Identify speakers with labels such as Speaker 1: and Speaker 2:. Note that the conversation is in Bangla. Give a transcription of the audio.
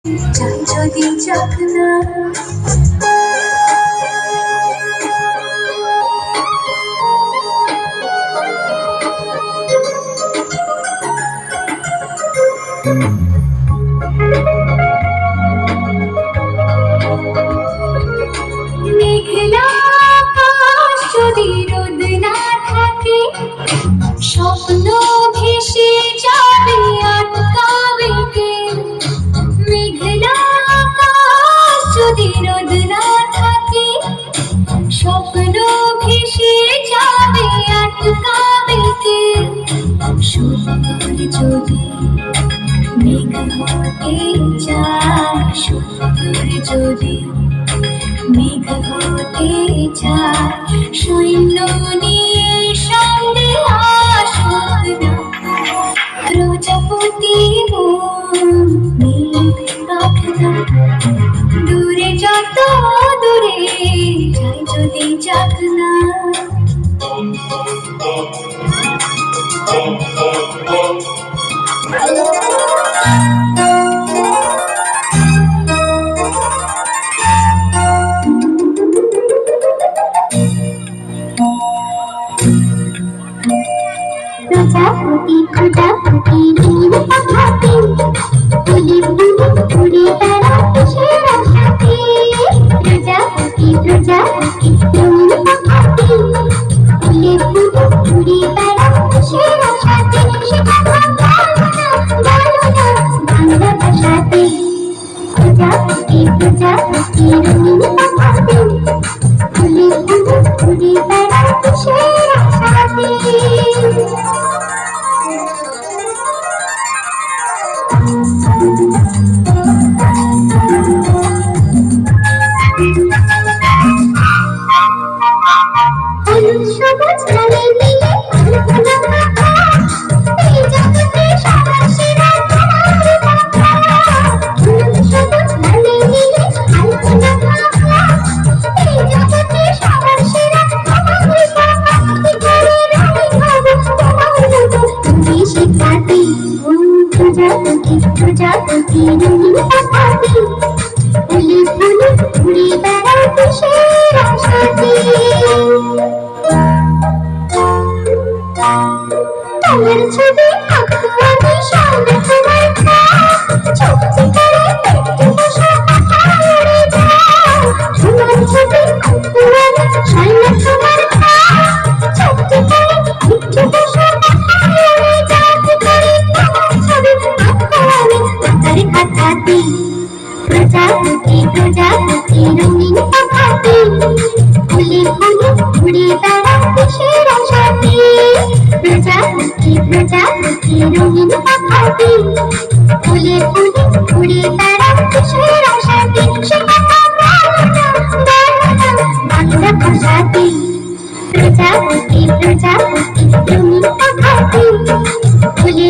Speaker 1: চাই যদি যাক না মেঘলা আকাশ যদি রোদ না থাকে স্বপ্ন ভেসে যাবে আটকাবে কে মেঘলা আকাশ যদি রোদ না থাকে স্বপ্ন ভেসে যাবে আটকাবে কে সুন্দর যদি মেঘ হতে চায় সুন্দর যদি মেঘ হতে চায় সৈন্য নিয়ে সঙ্গে আসুক না প্রজাপতি মেঘ ডাক না দূরে যত দূরে যাই যদি যাক না প্রজাপতি প্রজাপতি নীল পাখাতে তুলি তুলি উড়ে বেড়া কিসের আশাতে প্রজাপতি প্রজাপতি নীল পাখাতে তুলি তুলি উড়ে বেড়া কিসের আশাতে সেটা বাংলা ভাষাতে প্রজাপতি প্রজাপতি নীল পাখাতে তুলি তুলি উড়ে বেড়া কিসের আশাতে সবুজ রঙে মিলে এই জগতে সবার সেরা সবুজ রঙে মিলে এই জগতে সবার সেরা শিখাতে প্রজাপতি প্রজাপতি রঙিন পাখাতে ফুলে ফুলে ঘুরে বেড়াতে সের আশাতে তোমার ছবি আঁকবো আমি সামনে তোমার চোখে করে একটু বসে উড়ে যাও তোমার ছবি আঁকবো আমি সামনে তোমার চোখে করে একটু বসে উড়ে যাও করে তোমার ছবি আঁকবো আমি আকার খাতাতে প্রজাপতি প্রজাপতি রঙিন পাখাতে ফুলে ফুলে উড়ে বেড়াতে সের আশাতে প্রজাপতি প্রজাপতি রঙিন পাখাতে ফুলে ফুলে উড়ে বেড়াতে সের আশাতে বাংলা ভাষাতে প্রজাপতি প্রজাপতি রঙিন পাখাতে ফুলে